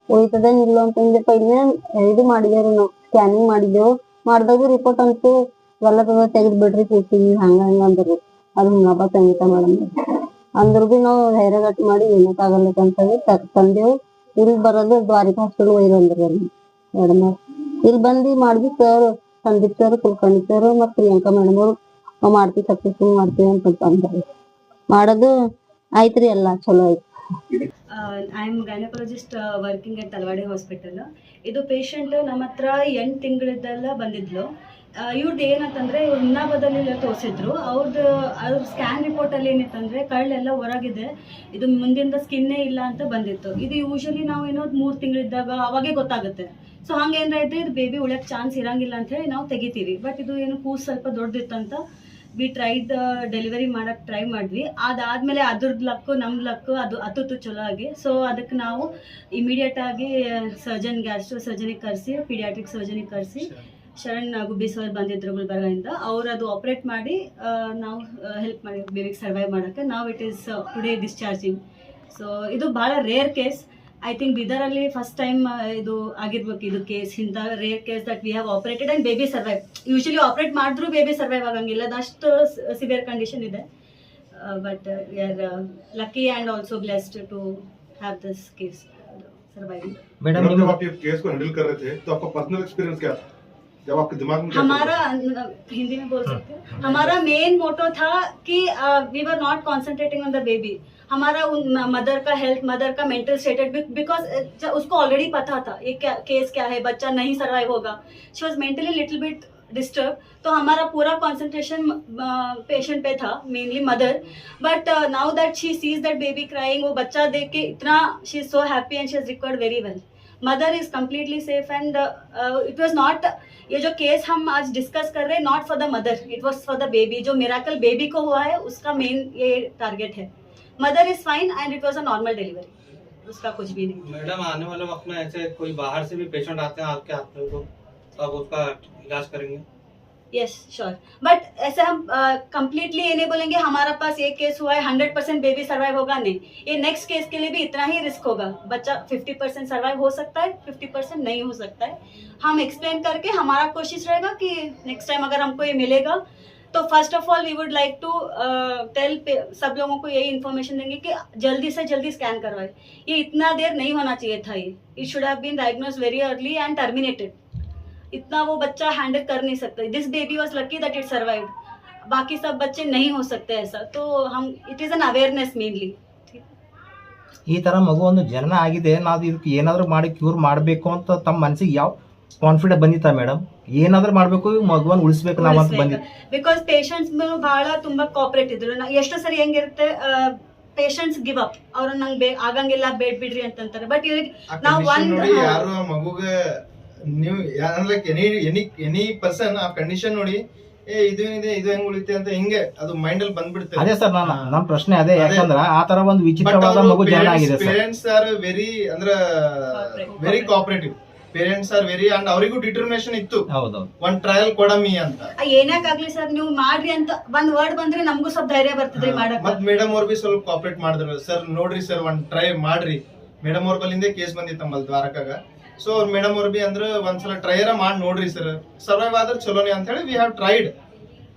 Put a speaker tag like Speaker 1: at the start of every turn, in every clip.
Speaker 1: ಉಳಿತದೇನಿಲ್ಲ ಅಂತಂದ್ರೆ ಪೈಲೆ ಇದು ಮಾಡಿದೇವ್ರಿ ನಾವು ಸ್ಕ್ಯಾನಿಂಗ್ ಮಾಡಿದೆವು. ಮಾಡ್ದಾಗು ರಿಪೋರ್ಟ್ ಅಂತೂ ಎಲ್ಲ ತೆಗೆದ್ ಬಿಡ್ರಿ ಕೂತೀವಿ ಹಂಗ ಹಂಗ ಅಂದ್ರಿ. ಅದು ಹಿಂಗಪ್ಪ ಸಂಗೀತ ಮೇಡಮ್ ಅಂದ್ರ ಭಿ ನಾವು ಹೈರಾಗಟ್ ಮಾಡಿ ಏನಕ್ ಆಗಲ್ಲಂತೇಳಿ ತಂದೆವು. ಇಲ್ಲಿ ಬರೋದು ದ್ವಾರಿಕಾ ಹಾಸ್ಪಿಟಲ್ ಒಯ್ದು ಅಂದ್ರಿ ಅಲ್ಲಿ ಮೇಡಮ್ ಅವ್ರು. ಇಲ್ಲಿ ಬಂದು ಮಾಡಿದ್ವಿ sir, Sandeep sir, Kulkarni sir ಮತ್ತ್ ಪ್ರಿಯಾಂಕಾ ಮೇಡಮ್ ಅವ್ರು ಮಾಡ್ತೀವಿ ಸಕ್ಸಸ್ಫುಲ್ ಮಾಡ್ತೀವಿ ಅಂತ ಅಂದ್ರಿ. ಮಾಡೋದು ಆಯ್ತ್ರಿ, ಎಲ್ಲಾ ಚಲೋ ಆಯ್ತು.
Speaker 2: I am gynaecologist working at Talwadi hospital. ಇದು ಪೇಷಂಟ್ ನಮ್ಮ ಹತ್ರ 8 ತಿಂಗಳಿದ್ದೆಲ್ಲ ಬಂದಿದ್ಲು. ಇವ್ರದ್ದು ಏನಂತಂದರೆ ಇವ್ರು ಹುಮ್ನಾಬಾದಲ್ಲಿ ತೋರಿಸಿದ್ರು. ಅವ್ರ ಸ್ಕ್ಯಾನ್ ರಿಪೋರ್ಟಲ್ಲಿ ಏನಿತ್ತಂದರೆ ಕಳ್ಳೆಲ್ಲ ಹೊರಗಿದೆ, ಇದು ಮುಂದಿಂದ ಸ್ಕಿನ್ನೇ ಇಲ್ಲ ಅಂತ ಬಂದಿತ್ತು. ಇದು ಯೂಶಲಿ ನಾವು ಏನೋ 3 ತಿಂಗಳಿದ್ದಾಗ ಅವಾಗೇ ಗೊತ್ತಾಗುತ್ತೆ. ಸೊ ಹಂಗೇನಾರ ಇದ್ರೆ ಇದು ಬೇಬಿ ಉಳಿಯೋಕ್ಕೆ ಚಾನ್ಸ್ ಇರಂಗಿಲ್ಲ ಅಂತ ಹೇಳಿ ನಾವು ತೆಗಿತೀವಿ. ಬಟ್ ಇದು ಏನು ಕೂಸು ಸ್ವಲ್ಪ ದೊಡ್ಡದಿತ್ತಂತ ವಿ ಟ್ರೈಡ್ ಡೆಲಿವರಿ ಮಾಡೋಕ್ಕೆ ಟ್ರೈ ಮಾಡಿದ್ವಿ. ಅದಾದಮೇಲೆ ಅದ್ರದ್ದು ಲಕ್ಕು ನಮ್ಮ ಲಕ್ಕು ಅದು ಹತ್ತು ಚಲೋ ಆಗಿ. ಸೊ ಅದಕ್ಕೆ ನಾವು ಇಮಿಡಿಯೇಟಾಗಿ ಸರ್ಜನ್, ಗ್ಯಾಸ್ಟ್ರೋ ಸರ್ಜನಿಗೆ ಕರೆಸಿ, ಪೀಡಿಯಾಟ್ರಿಕ್ ಸರ್ಜನಿಗೆ ಕರೆಸಿ, ಶರಣ್ ಗುಬ್ಬಿ ಸರ್ ಬಂದಿದ್ರು ಗುಲ್ಬರ್ಗದಿಂದ. ಅವ್ರು ಅದು ಆಪ್ರೇಟ್ ಮಾಡಿ ನಾವು ಹೆಲ್ಪ್ ಮಾಡಿ ಬೇಬಿಗೆ ಸರ್ವೈವ್ ಮಾಡೋಕ್ಕೆ. ನಾವು it is today discharging. So ಇದು ಭಾಳ ರೇರ್ ಕೇಸ್. ಐ ಥಿಂಕ್ ಬೀದರಲ್ಲಿ ಫಸ್ಟ್ ಟೈಮ್ ಇದು ಆಗಿರ್ಬೇಕು ಇದು ಕೇಸ್. ಇಂಥ rare case that we have operated and baby survive. Usually operate ಮಾಡಿದ್ರೂ ಬೇಬಿ ಸರ್ವೈವ್ ಆಗಂಗಿಲ್ಲ, ಅದಷ್ಟು ಸಿವಿಯರ್ ಕಂಡೀಷನ್ ಇದೆ. But we are lucky and also blessed to have this case surviving.
Speaker 3: Madam जब आप ये केस को हैंडल कर रहे थे तो आपका पर्सनल एक्सपीरियंस क्या था? जब आपके दिमाग में
Speaker 2: हमारा हिंदी में बोल सकते हैं, हमारा मेन मोटो था कि we were not concentrating on the baby. हमारा मदर का हेल्थ, मदर का मेंटल स्टेटस, बिकॉज उसको ऑलरेडी पता था ये केस क्या है, बच्चा नहीं सर्वाइव होगा. She was mentally little bit disturb. तो हमारा पूरा कंसंट्रेशन पेशेंट पे था, mainly mother. But now that she sees that baby crying, वो बच्चा देख के इतना she is so happy and she has recovered very well. Mother is completely safe and it was not, ये जो केस हम आज डिस्कस कर रहे हैं, not for the mother, it was for the baby. जो मिराकल बेबी को हुआ है उसका मेन ये टारगेट है. Mother is fine and it was a normal delivery, उसका कुछ भी नहीं.
Speaker 4: मैडम आने वाले वक्त में ऐसे कोई बाहर से भी पेशेंट आते हैं आपके हाथ में, तो आप उसका इलाज करेंगे?
Speaker 2: Yes sure. बट ऐसे हम कंप्लीटली ये नहीं बोलेंगे हमारा पास एक केस हुआ है 100% बेबी सर्वाइव होगा, नहीं. ये नेक्स्ट केस के लिए भी इतना ही रिस्क होगा. बच्चा 50% सर्वाइव हो सकता है, 50% नहीं हो सकता है. हम एक्सप्लेन करके हमारा कोशिश रहेगा कि नेक्स्ट टाइम अगर हमको ये मिलेगा तो first of all we would like to tell सब लोगों को यही इन्फॉर्मेशन देंगे कि जल्दी से जल्दी स्कैन करवाए. ये इतना देर नहीं होना चाहिए था. ये it should have been diagnose very early and terminated. इतना वो बच्चा हैंडल कर नहीं सकता. This baby was lucky that it survived. बाकी सब बच्चे नहीं हो सकते ऐसा. तो हम it is an awareness mainly.
Speaker 5: ಈ ತರ ಮಗು ಒಂದು ಜನನ ಆಗಿದೆ, ನಾವು ಇದಕ್ಕೆ ಏನಾದರೂ ಮಾಡಿ ಕ್ಯೂರ್ ಮಾಡಬೇಕು ಅಂತ ತಮ್ಮ ಮನಸ್ಸಿಗೆ ಯಾವ ಕಾನ್ಫಿಡೆಂಟ್ ಬಂದಿತ್ತಾ ಮೇಡಮ್? ಏನಾದರೂ ಮಾಡಬೇಕು, ಮಗುವನ್ನು ಉಳಿಸಬೇಕು ನಾವು ಅಂತ ಬಂದಿತ್ತು.
Speaker 2: ಬಿಕಾಸ್ ಪೇಷಂಟ್ಸ್ ಬಹಳ ತುಂಬಾ ಕೋಆಪರೇಟ್ ಇದ್ರು. ಎಷ್ಟೋ ಸರಿ ಹೆಂಗಿರುತ್ತೆ, ಪೇಷಂಟ್ಸ್ ಗಿವ್ ಅಪ್, ಅವ್ರ ನಂಗೆ ಆಗಂಗಿಲ್ಲ ಬೇಡ ಬಿಡ್ರಿ ಅಂತಂತಾರೆ. ಬಟ್ ಇವ್ರಿಗೆ ನಾವು
Speaker 6: ಯಾರು ಮಗುಗೆ ನೀವು ಲೈಕ್ ಎನಿ ಪರ್ಸನ್ ಆ ಕಂಡೀಷನ್ ನೋಡಿ ಇದೇನಿದೆ, ಇದು ಹೆಂಗ್ ಉಳಿತೆ ಅಂತ ಹಿಂಗೆ ಅದು ಮೈಂಡ್ ಅಲ್ಲಿ ಬಂದ್ಬಿಡುತ್ತೆ.
Speaker 5: ಅದೇ ಸರ್ ನಮ್ಮ ಪ್ರಶ್ನೆ ಅದೇ, ಯಾಕಂದ್ರೆ ಆ ತರ ಒಂದು ವಿಚಿತ್ರವಾದ ಮಗು ಜನನ ಆಗಿದೆ.
Speaker 6: ಪೇರೆಂಟ್ಸ್ ಆರ್ ವೆರಿ ಅಂದ್ರೆ very cooperative. Parents are very and ಅವರಿಗೂ ಡಿಟರ್ಮಿನೇಷನ್ ಇತ್ತು. ಒಂದ್ ಟ್ರಯಲ್ ಕೊಡಮಿ ಅಂತ.
Speaker 2: ಏನಾಗ್ಲಿ ಸರ್ ನೀವು ಮಾಡ್ರಿ ಅಂತ ಒಂದ್ ವರ್ಡ್ ಬಂದ್ರೆ ನಮಗೂ ಸ್ವಲ್ಪ ಧೈರ್ಯ ಬರ್ತದ್ರಿ ಮಾಡಕ್.
Speaker 6: ಮತ್ ಮೇಡಮ್ ಅವ್ರು ಬಿ ಸ್ವಲ್ಪ ಕೋಆಪರೇಟ್ ಮಾಡಿದ್ರು. ಸರ್ ನೋಡ್ರಿ ಸರ್ ಒಂದ್ ಟ್ರೈ ಮಾಡ್ರಿ. ಮೇಡಮ್ ಅವ್ರ ಬಲ್ಲಿಂದ ಕೇಸ್ ಬಂದಿತ್ತು ನಮ್ಮಲ್ಲಿ ದ್ವಾರಕಾಗ. ಸೊ ಮೇಡಮ್ ಅವ್ರು ಬಿ ಅಂದ್ರೆ ಒಂದ್ಸಲ ಟ್ರೈರ ಮಾಡಿ ನೋಡ್ರಿ ಸರ್, ಸರ್ವೈವ್ ಆದ್ರೆ ಚಲೋನೆ ಅಂತ ಹೇಳಿ we have tried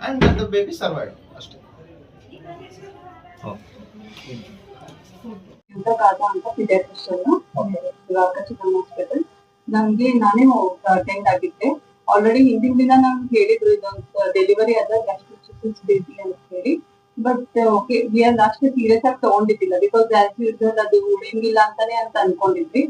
Speaker 6: and the baby survive ಅಷ್ಟೇ.
Speaker 7: ನಮ್ಗೆ ನಾನೇ ಅಟೆಂಡ್ ಆಗಿದ್ದೆ. ಆಲ್ರೆಡಿ ಹಿಂದಿನ ದಿನ ನಮ್ಗೆ ಹೇಳಿದ್ರು ಇದೊಂದು ಡೆಲಿವರಿ ಆದ ಗ್ಯಾಸ್ಟ್ರಿಕ್ ಬೇಬಿ ಅಂತ ಹೇಳಿ. ಬಟ್ ಓಕೆ, ವಿ ಆರ್ ಅಷ್ಟೇ ಸೀರಿಯಸ್ ಆಗಿ ತಗೊಂಡಿದ್ದಿಲ್ಲ. ಬಿಕಾಸ್ ಆಸ್ ಯೂಶುವಲ್ ಅದು ಉಳಿಯಂಗಿಲ್ಲ ಅಂತಾನೆ ಅಂತ ಅನ್ಕೊಂಡಿದ್ವಿ.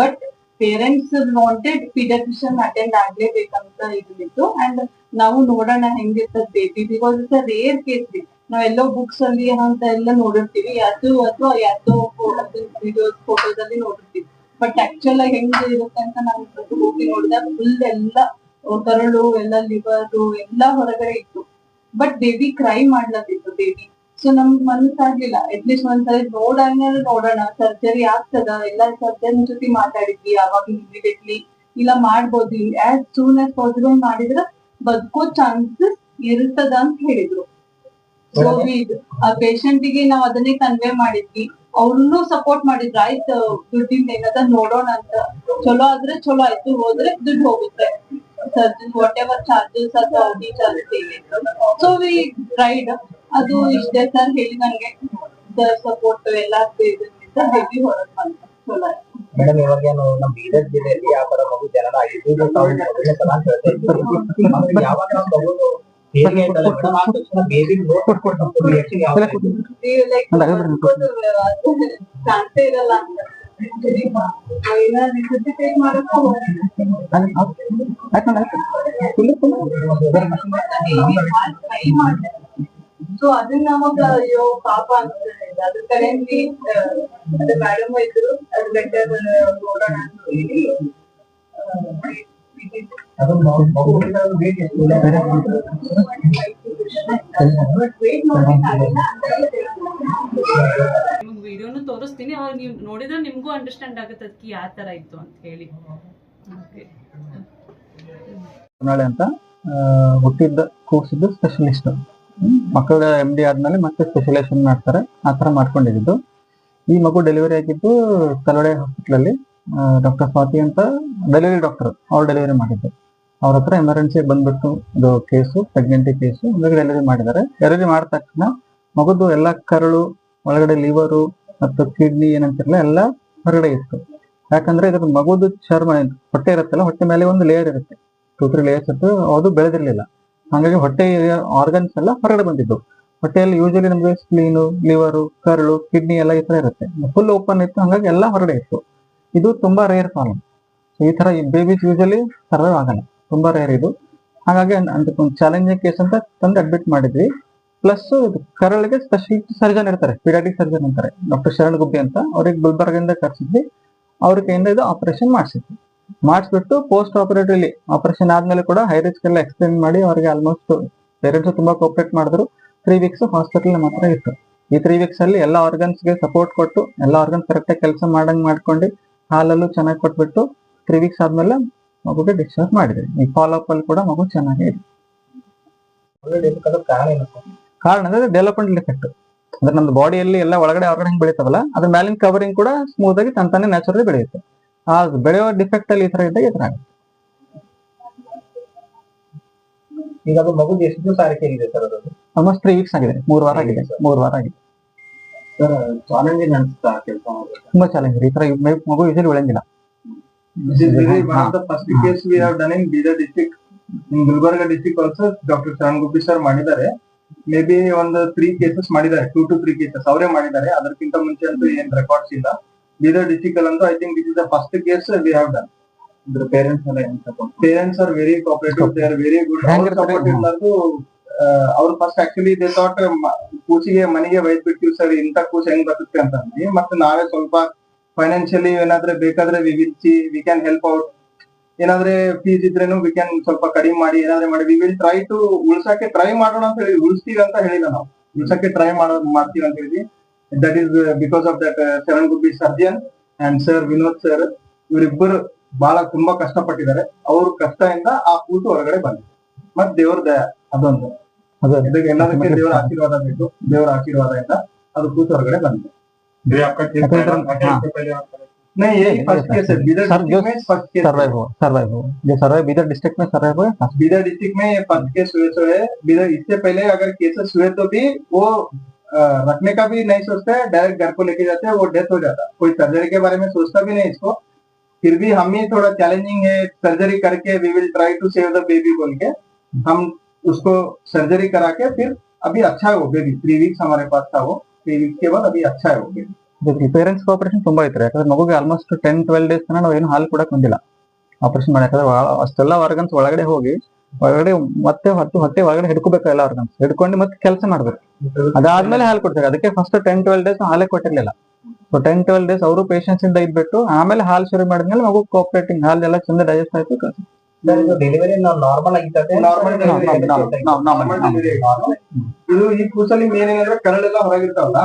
Speaker 7: But parents wanted paediatrician attend ಆಗ್ಲೇಬೇಕಂತ ಇದಿತ್ತು. ಅಂಡ್ ನಾವು ನೋಡೋಣ ಹೆಂಗಿರ್ತದ baby, because it's a rare case ರೀ. ನಾವೆಲ್ಲೋ ಬುಕ್ಸ್ ಅಲ್ಲಿ ಅಂತ ಎಲ್ಲ ನೋಡಿರ್ತೀವಿ, ಅಥವಾ ಯಾವ್ದೋ ವಿಡಿಯೋಸ್ ಫೋಟೋಸ್ ಅಲ್ಲಿ ನೋಡಿರ್ತೀವಿ. ಬಟ್ ಆಕ್ಚುಲ್ ಆಗಿ ಹೆಂಗ್ ಇರುತ್ತೆ ಅಂತ ನಾವು ಹೋಗಿ ನೋಡಿದಾಗ ಫುಲ್ ಎಲ್ಲ ಕರಳು, ಎಲ್ಲ ಲಿವರು ಎಲ್ಲ ಹೊರಗಡೆ ಇತ್ತು. ಬಟ್ ಬೇಬಿ ಕ್ರೈ ಮಾಡ್ಲತ್ತಿತ್ತು ಬೇಬಿ. ಸೊ ನಮ್ಗ್ ಮನಸ್ಸಾಗ್ಲಿಲ್ಲ, ಅಟ್ಲೀಸ್ಟ್ ಒಂದ್ಸರಿ ನೋಡೋಣ ಸರ್ಜರಿ ಆಗ್ತದ. ಎಲ್ಲ ಸರ್ಜನ್ ಜೊತೆ ಮಾತಾಡಿದ್ವಿ ಅವಾಗ ಇಮಿಡಿಯೇಟ್ಲಿ, ಇಲ್ಲ ಮಾಡ್ಬೋದು ಆಸ್ ಸೂನ್ ಆಸ್ ಪಾಸಿಬಲ್ ಮಾಡಿದ್ರೆ ಬದುಕೋ ಚಾನ್ಸಸ್ ಇರ್ತದ ಅಂತ ಹೇಳಿದ್ರು. ಸೊ ಆ ಪೇಷಂಟ್ ಗೆ ನಾವ್ ಅದನ್ನೇ ಕನ್ವೆ ಮಾಡಿದ್ವಿ. ಅವ್ರನ್ನು ಸಪೋರ್ಟ್ ಮಾಡಿದ್ರು, ಆಯ್ತು ದುಡ್ಡಿಂದ ಏನದ ನೋಡೋಣ ಅಂತ. ಚಲೋ ಆದ್ರೆ ಚಲೋ ಆಯ್ತು, ಹೋದ್ರೆ ದುಡ್ಡು ಹೋಗುತ್ತೆ, ಸರ್ಜನ್ ವಾಟ್ ಎವರ್ ಚಾರ್ಜಸ್ ಅಥವಾ ಔಟಿ ಚಾರ್ಜಸ್. So we tried. ಅದು ಇಷ್ಟೇ ಸರ್ ಹೇಳಿ ನಂಗೆ ಸಪೋರ್ಟ್ ಎಲ್ಲ ಇದರಿಂದ ಹೆವಿ ಹೊರಗ್ ಬಂತು, ಚಲೋ ಆಯ್ತು.
Speaker 5: ಮೇಡಮ್, ಇವಾಗ ಏನು ನಮ್ಮ ಬೀದರ್ ಜಿಲ್ಲೆಯಲ್ಲಿ ಯಾವ ತರ ಮಗು ಜನನ ಆಗಿದ್ದು ತಾವು ಮೊದಲನೇ ಸಲ ಅಂತ ಹೇಳ್ತಾ ಇದ್ದೀವಿ. ಆದ್ರೆ ಯಾವಾಗ ನಮ್ಮ ಮಗು ಹೇಗೆ ಆಯ್ತಲ್ಲ ಮೇಡಮ್, ಆ ತಕ್ಷಣ ಬೇಬಿ ನೋಡ್ಕೊಟ್ಟು ರಿಯಾಕ್ಷನ್ ಯಾವ
Speaker 7: ಕಾಣ್ತಾ ಇರಲ್ಲ ಅಂತ ರಿಸರ್ಟಿಫಿಕೇಟ್ ಮಾಡಕ್ಕೂ ಟ್ರೈ ಮಾಡಿದೆ. ಸೊ ಅದನ್ನ ನಮಗ ಅಯ್ಯೋ ಪಾಪ ಅನ್ಸ್ತದೆ. ಅದ್ರ ಕಡೆಯಲ್ಲಿ ಅದು ಮೇಡಮ್ ಇದ್ರು, ಅದು ಬೆಟರ್ ನೋಡೋಣ ಅಂತ ಹೇಳಿ
Speaker 8: ವಿಡಿಯೋನು ತೋರಿಸ್ತೀನಿ, ಅವಾಗ ನೀವು ನೋಡಿದ್ರೆ ನಿಮ್ಗೂ ಅಂಡರ್ಸ್ಟ್ಯಾಂಡ್ ಆಗುತ್ತೆ ಅದಕ್ಕೆ ಯಾವ ತರ ಇತ್ತು ಅಂತ ಹೇಳಿ.
Speaker 9: ನಾಳೆ ಅಂತ ಹುಟ್ಟಿದ್ದ ಕೂಸಿದ್ದು ಸ್ಪೆಷಲಿಸ್ಟ್, ಮಕ್ಕಳ MD ಆದ್ಮೇಲೆ ಮತ್ತೆ ಸ್ಪೆಷಲೈಸೇಷನ್ ಮಾಡ್ತಾರೆ, ಆ ತರ ಮಾಡ್ಕೊಂಡಿದ್ದು. ಈ ಮಗು ಡೆಲಿವರಿ ಆಗಿದ್ದು ತಲವಾಡೆ ಹಾಸ್ಪಿಟಲ್ ಅಲ್ಲಿ. ಡಾಕ್ಟರ್ ಸ್ವಾತಿ ಅಂತ ಡೆಲಿವರಿ ಡಾಕ್ಟರ್, ಅವ್ರು ಡೆಲಿವರಿ ಮಾಡಿದ್ದು. ಅವ್ರ ಹತ್ರ ಎಮರ್ಜೆನ್ಸಿ ಬಂದ್ಬಿಟ್ಟು ಇದು ಕೇಸು, ಪ್ರೆಗ್ನೆಂಟಿ ಕೇಸು, ಡೆಲಿವರಿ ಮಾಡಿದ್ದಾರೆ. ಡೆಲಿವರಿ ಮಾಡಿದ ತಕ್ಷಣ ಮಗುದು ಎಲ್ಲ ಕರಳು, ಒಳಗಡೆ ಲಿವರು ಮತ್ತು ಕಿಡ್ನಿ ಏನಂತಿರಲ್ಲ ಎಲ್ಲ ಹೊರಗಡೆ ಇತ್ತು. ಯಾಕಂದ್ರೆ ಇದ್ರ ಮಗುದು ಚರ್ಮ ಹೊಟ್ಟೆ ಇರುತ್ತಲ್ಲ, ಹೊಟ್ಟೆ ಮೇಲೆ ಒಂದು ಲೇಯರ್ ಇರುತ್ತೆ, 2-3 ಲೇಯರ್ಸ್ ಇತ್ತು, ಅದು ಬೆಳೆದಿರ್ಲಿಲ್ಲ. ಹಾಗಾಗಿ ಹೊಟ್ಟೆ ಆರ್ಗನ್ಸ್ ಎಲ್ಲ ಹೊರಗಡೆ ಬಂದಿದ್ದು. ಹೊಟ್ಟೆಯಲ್ಲಿ ಯೂಶಲಿ ನಮ್ಗೆ ಸ್ಪ್ಲೀನು, ಲಿವರು, ಕರಳು, ಕಿಡ್ನಿ ಎಲ್ಲ ಈ ತರ ಇರುತ್ತೆ. ಫುಲ್ ಓಪನ್ ಇತ್ತು, ಹಾಗಾಗಿ ಎಲ್ಲ ಹೊರಗಡೆ ಇತ್ತು. ಇದು ತುಂಬಾ ರೇರ್ ಪ್ರಾಬ್ಲಮ್. ಈ ತರ ಬೇಬೀಸ್ ಯೂಶಲಿ ಸರ್ವೈವ್ ಆಗಲ್ಲ, ತುಂಬಾ ರೇರ್ ಇದು. ಹಾಗಾಗಿ ಒಂದು ಚಾಲೆಂಜಿಂಗ್ ಕೇಸ್ ಅಂತ ತಂದು ಅಡ್ಮಿಟ್ ಮಾಡಿದ್ವಿ. ಪ್ಲಸ್ ಕರಳಿಗೆ ಸ್ಪೆಷಲಿಸ್ಟ್ ಸರ್ಜನ್ ಇರ್ತಾರೆ, ಪೀಡಿಯಾಟ್ರಿಕ್ ಸರ್ಜನ್ ಅಂತಾರೆ, ಡಾಕ್ಟರ್ ಶರಣ್ ಗುಬ್ಬಿ ಅಂತ. ಅವ್ರಿಗೆ ಗುಲ್ಬರ್ಗಿಂದ ಕರ್ಸಿದ್ವಿ, ಅವ್ರ ಕೈಯಿಂದ ಇದು ಆಪರೇಷನ್ ಮಾಡಿಸಿದ್ವಿ. ಮಾಡಿಸ್ಬಿಟ್ಟು ಪೋಸ್ಟ್ ಆಪರೇಟಿವ್ಲಿ ಆಪರೇಷನ್ ಆದ್ಮೇಲೆ ಕೂಡ ಹೈ ರಿಸ್ಕ್ ಎಲ್ಲ ಎಕ್ಸ್ಪ್ಲೇನ್ ಮಾಡಿ ಅವ್ರಿಗೆ ಆಲ್ಮೋಸ್ಟ್ ಪೇರೆಂಟ್ಸ್ ತುಂಬಾ ಕೋಪರೇಟ್ ಮಾಡಿದ್ರು. 3 ವೀಕ್ಸ್ ಹಾಸ್ಪಿಟಲ್ ಮಾತ್ರ ಇತ್ತು. ಈ 3 ವೀಕ್ಸ್ ಅಲ್ಲಿ ಎಲ್ಲ ಆರ್ಗನ್ಸ್ಗೆ ಸಪೋರ್ಟ್ ಕೊಟ್ಟು, ಎಲ್ಲ ಆರ್ಗನ್ಸ್ ಕರೆಕ್ಟ್ ಆಗಿ ಕೆಲಸ ಮಾಡಂಗ್ ಮಾಡ್ಕೊಂಡು, ಹಾಲಲ್ಲೂ ಚೆನ್ನಾಗಿ ಕೊಟ್ಬಿಟ್ಟು 3 ವೀಕ್ಸ್ ಆದ್ಮೇಲೆ ಮಗುಗೆ ಡಿಸ್ಚಾರ್ಜ್ ಮಾಡಿದ್ವಿ. ಈ ಫಾಲೋ ಅಪ್ ಅಲ್ಲಿ ಕೂಡ ಮಗು ಚೆನ್ನಾಗಿ ಇದೆ. ಕಾರಣ ಅಂದ್ರೆ ಡೆವಲಪ್ಮೆಂಟ್ ಡಿಫೆಕ್ಟ್, ಅಂದ್ರೆ ನಮ್ದು ಬಾಡಿಯಲ್ಲಿ ಎಲ್ಲ ಒಳಗಡೆ ಹೆಂಗ್ ಬೆಳೀತಾವಲ್ಲ, ಅದ್ರ ಮೇಲಿನ ಕವರಿಂಗ್ ಕೂಡ ಸ್ಮೂತ್ ಆಗಿ ತಂತಾನೆ ನ್ಯಾಚುರಲಿ ಬೆಳೆಯುತ್ತೆ. ಆ ಬೆಳೆಯೋ ಡಿಫೆಕ್ಟ್ ಅಲ್ಲಿ ಈ ತರ ಇದ್ದಾಗ ಈ ತರ ಆಗುತ್ತೆ.
Speaker 5: ಈಗ ಅದು ಮಗುಗೆ ಎಷ್ಟು ದಿವಸ ಆರೈಕೆ ಇದೆ ಸರ್? ಅದು
Speaker 9: ಆಲ್ಮೋಸ್ಟ್ 3 ವೀಕ್ಸ್ ಆಗಿದೆ, 3 ವಾರ ಆಗಿದೆ. 3 ವಾರ ಆಗಿದೆ
Speaker 5: ಸರ್. ಚಾಲೆಂಜಿಂಗ್ ಅನ್ಸುತ್ತಾ ಕೆಲಸ ಮಾಡೋದು?
Speaker 9: ತುಂಬಾ ಚಾಲೆಂಜ್. ಈ ತರ ಮಗು usually ಬೆಳೆಯಂಗಿಲ್ಲ.
Speaker 6: This is really one of the first case we have done in Bidar district. In Gulbarga district also Dr. Sharan Guppi sir ಮಾಡಿದ್ದಾರೆ. ಮೇ ಬಿ ಒಂದು 3 ಕೇಸಸ್ ಮಾಡಿದ್ದಾರೆ, 2 to 3 ಕೇಸಸ್ ಅವರೇ ಮಾಡಿದ್ದಾರೆ. ಅದಕ್ಕಿಂತ ಮುಂಚೆ ಅಂತೂ ಏನ್ ರೆಕಾರ್ಡ್ಸ್ ಇಲ್ಲ. ಬೀದರ್ ಡಿಸ್ಟ್ರಿಕ್ಟ್ ಅಲ್ಲಂತೂ I think this is the first case we have done.
Speaker 5: Parents ಎಲ್ಲ ಏನ್ support?
Speaker 6: Parents are very cooperative, they are very good. Support ಇಲ್ಲದು ಅವ್ರು ಫಸ್ಟ್ ಆಕ್ಚುಲಿ ದೇ ಥಾಟ್ ಕೂಸಿಗೆ ಮನೆಗೆ ಒಯ್ದು ಬಿಡ್ತೀವಿ ಸರ್, ಇಂಥ ಕೂಸು ಹೆಂಗ್ ಬರುತ್ತೆ ಅಂತ ಅಂದ್ವಿ. ಮತ್ತೆ ನಾವೇ ಸ್ವಲ್ಪ ಫೈನಾನ್ಷಿಯಲಿ ಏನಾದ್ರೆ ಬೇಕಾದ್ರೆ we will see, we can help out. ಏನಾದ್ರೆ ಫೀಸ್ ಇದ್ರೇನು ವಿ ಕ್ಯಾನ್ ಸ್ವಲ್ಪ ಕಡಿಮೆ ಮಾಡಿ ಏನಾದ್ರೆ ಮಾಡಿ ವಿ ವಿಲ್ ಟ್ರೈ ಟು ಉಳ್ಸಕ್ಕೆ ಟ್ರೈ ಮಾಡೋಣ ಅಂತ ಹೇಳಿ. ಉಳಿಸ್ತೀವಿ ಅಂತ ಹೇಳಿಲ್ಲ ನಾವು, ಉಳ್ಸಕ್ಕೆ ಟ್ರೈ ಮಾಡ್ತೀವಿ ಅಂತ ಹೇಳಿ. That is because of that Sharan Gubbi surgeon and sir Vinod sir, ಇವರಿಬ್ಬರು ಬಹಳ ತುಂಬಾ ಕಷ್ಟಪಟ್ಟಿದ್ದಾರೆ. ಅವ್ರ ಕಷ್ಟದಿಂದ ಆ ಕೂಸು ಹೊರಗಡೆ ಬಂದಿದೆ. ಮತ್ ದೇವ್ರ ದಯ ಅದೊಂದು, ಇದಕ್ಕೆ ಎಲ್ಲದಕ್ಕೆ ದೇವರ ಆಶೀರ್ವಾದ ಬೇಕು. ದೇವರ ಆಶೀರ್ವಾದದಿಂದ ಅದು ಕೂಸು ಹೊರಗಡೆ ಬಂದಿದೆ. नहीं यही फर्स्ट केस है बीदर डिस्ट्रिक्ट में, फर्स्ट केस
Speaker 9: सर्वाइव हो ये सर्वाइव बीदर डिस्ट्रिक्ट में सर्वाइव हुआ।
Speaker 6: बीदर डिस्ट्रिक्ट में ये फर्स्ट केस हुए तो है बीदर। इससे पहले अगर केसेस हुए तो भी वो रखने का भी नहीं सोचते, डायरेक्ट घर को लेके जाते हैं, वो डेथ हो जाता। कोई सर्जरी के बारे में सोचता भी नहीं इसको। फिर भी हम ही थोड़ा चैलेंजिंग है, सर्जरी करके we will try to save the baby बोल के हम उसको सर्जरी करा के फिर अभी अच्छा है वो बेबी। 3 वीक्स हमारे पास था वो, 3 वीक्स के बाद अभी अच्छा है वो बेबी।
Speaker 9: ಪೇರೆಂಟ್ಸ್ ಕೋಆಪರೇಷನ್ ತುಂಬಾ ಐತ್ರಿ. ಯಾಕಂದ್ರೆ ಮಗುಗೆ ಆಲ್ಮೋಸ್ಟ್ 10-12 ಡೇಸ್ ತನಕ ನಾವು ಏನು ಹಾಲು ಕೊಡಕ್ ಬಂದಿಲ್ಲ ಆಪರೇಷನ್ ಮಾಡಿ. ಯಾಕಂದ್ರೆ ಅಷ್ಟೆಲ್ಲ ಆರ್ಗನ್ಸ್ ಒಳಗಡೆ ಹೋಗಿ ಒಳಗಡೆ ಮತ್ತೆ ಹೊಟ್ಟೆ ಒಳಗಡೆ ಹಿಡ್ಕೋಬೇಕು, ಎಲ್ಲ ಆರ್ಗನ್ಸ್ ಹಿಡ್ಕೊಂಡು ಮತ್ತೆ ಕೆಲಸ ಮಾಡ್ಬೇಕು. ಅದಾದ್ಮೇಲೆ ಹಾಲು ಕೊಡ್ತಾರೆ. ಅದಕ್ಕೆ ಫಸ್ಟ್ 10-12 ಡೇಸ್ ಹಾಲೇ ಕೊಟ್ಟಿರ್ಲಿಲ್ಲ. ಸೊ 10-12 ಡೇಸ್ ಅವರು ಪೇಷನ್ಸ್ ಇಂದ ಇದ್ಬಿಟ್ಟು ಆಮೇಲೆ ಹಾಲು ಶುರು ಮಾಡಿದ್ಮೇಲೆ ಮಗು ಕೋಆಪರೇಟಿಂಗ್ ಹಾಲು ಎಲ್ಲ ಚಂದ ಡೈಜೆಸ್ಟ್ ಆಯ್ತು.
Speaker 5: ಡೆಲಿವರಿ ನಾರ್ಮಲ್ ಆಗಿರ್ತದೆ,
Speaker 6: ಇದು ಈ ಕೂಸಲ್ಲಿ ಮೇನ್ ಏನಂದ್ರೆ ಕರಳೆಲ್ಲ ಹೊರಗಿರ್ತಾವಲ್ಲ,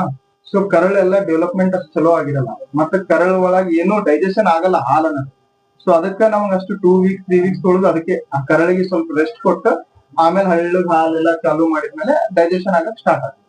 Speaker 6: ಸೊ ಕರಳೆಲ್ಲ ಡೆವಲಪ್ಮೆಂಟ್ ಅಷ್ಟು ಚಲೋ ಆಗಿರಲ್ಲ. ಮತ್ತೆ ಕರಳ ಒಳಗೆ ಏನೋ ಡೈಜೆಷನ್ ಆಗಲ್ಲ ಹಾಲನ್ನ. ಸೊ ಅದಕ್ಕೆ ನಮ್ಗೆ ಅಷ್ಟು 2 ವೀಕ್ಸ್ 3 ವೀಕ್ಸ್ ತೊಳೆದು ಅದಕ್ಕೆ ಆ ಕರಳಿಗೆ ಸ್ವಲ್ಪ ರೆಸ್ಟ್ ಕೊಟ್ಟು ಆಮೇಲೆ ಹಳ್ಳಗ್ ಹಾಲೆಲ್ಲ ಚಾಲೂ ಮಾಡಿದ್ಮೇಲೆ ಡೈಜೆಷನ್ ಆಗಕ್ ಸ್ಟಾರ್ಟ್ ಆಗುತ್ತೆ.